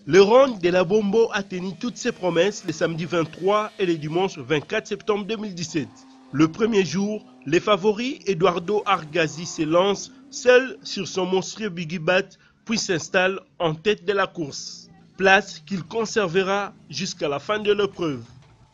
Le round de la Bombo a tenu toutes ses promesses le samedi 23 et le dimanche 24 septembre 2017. Le premier jour, les favoris Eduardo Argazi se lance seul sur son monstrueux Biggie Bat puis s'installe en tête de la course, place qu'il conservera jusqu'à la fin de l'épreuve.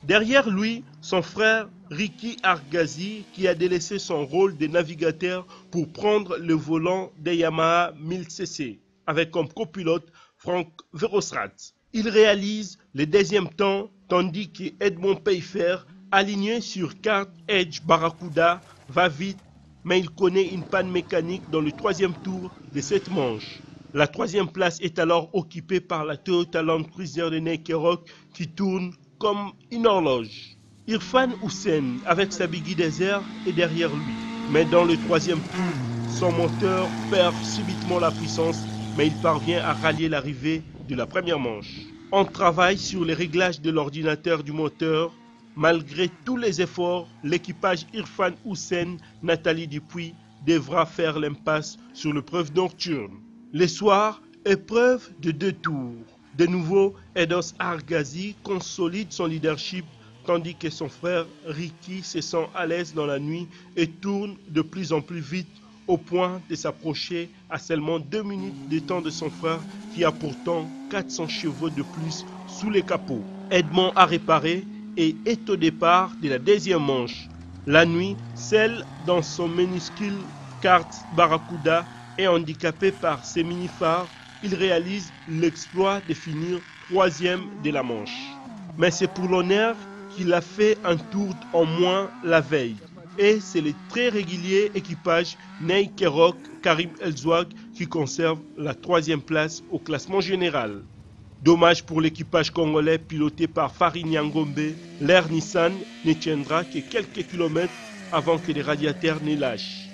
Derrière lui, son frère Ricky Argazi qui a délaissé son rôle de navigateur pour prendre le volant des Yamaha 1000cc avec comme copilote Frank Verosrat. Il réalise le deuxième temps tandis que Edmond Peifer, aligné sur Kart Edge Barracuda, va vite mais il connaît une panne mécanique dans le troisième tour de cette manche. La troisième place est alors occupée par la Toyota Land Cruiser de Nike Rock qui tourne comme une horloge. Irfan Hussein avec sa Biggie Desert est derrière lui, mais dans le troisième tour, son moteur perd subitement la puissance, mais il parvient à rallier l'arrivée de la première manche. On travaille sur les réglages de l'ordinateur du moteur. Malgré tous les efforts, l'équipage Irfan Hussein, Nathalie Dupuis, devra faire l'impasse sur l'épreuve nocturne. Le soir, épreuve de 2 tours. De nouveau, Edos Argazi consolide son leadership tandis que son frère Ricky se sent à l'aise dans la nuit et tourne de plus en plus vite au point de s'approcher à seulement 2 minutes de temps de son frère qui a pourtant 400 chevaux de plus sous les capots. Edmond a réparé et est au départ de la deuxième manche. La nuit, celle dans son minuscule kart Barracuda est handicapée par ses mini-phares. Il réalise l'exploit de finir troisième de la manche. Mais c'est pour l'honneur qu'il a fait un tour en moins la veille. Et c'est le très régulier équipage Nike Rock Karim Elzouag qui conserve la troisième place au classement général. Dommage pour l'équipage congolais piloté par Farid Nyangombe, l'Air Nissan ne tiendra que quelques kilomètres avant que les radiateurs ne lâchent.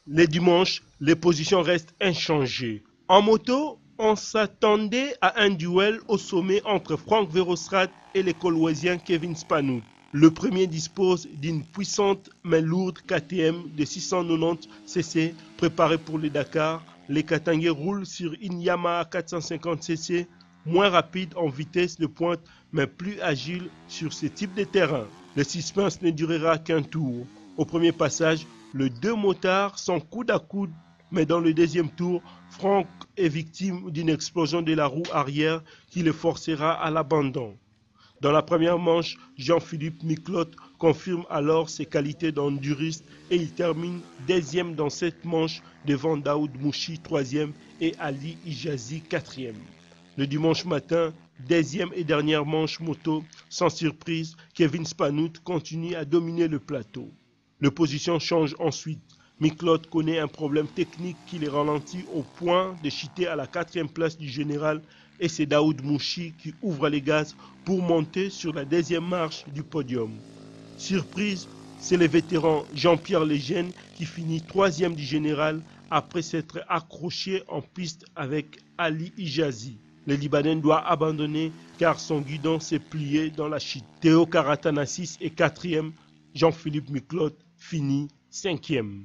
Le dimanche, les positions restent inchangées. En moto, on s'attendait à un duel au sommet entre Frank Verosrat et le Coloisien Kevin Spanout. Le premier dispose d'une puissante mais lourde KTM de 690 cc préparée pour le Dakar. Les Katangais roulent sur une Yamaha 450 cc, moins rapide en vitesse de pointe mais plus agile sur ce type de terrain. Le suspense ne durera qu'un tour. Au premier passage, les deux motards sont coude à coude, mais dans le deuxième tour, Frank est victime d'une explosion de la roue arrière qui le forcera à l'abandon. Dans la première manche, Jean-Philippe Miclotte confirme alors ses qualités d'enduriste et il termine deuxième dans cette manche devant Daoud Mouchi troisième et Ali Ijazi quatrième. Le dimanche matin, deuxième et dernière manche moto, sans surprise, Kevin Spanout continue à dominer le plateau. Les positions changent ensuite. Miclotte connaît un problème technique qui le ralentit au point de chuter à la quatrième place du général et c'est Daoud Mouchi qui ouvre les gaz pour monter sur la deuxième marche du podium. Surprise, c'est le vétéran Jean-Pierre Lejeune qui finit troisième du général après s'être accroché en piste avec Ali Ijazi. Le Libanais doit abandonner car son guidon s'est plié dans la chute. Théo Karatanassis est quatrième, Jean-Philippe Miclotte finit cinquième.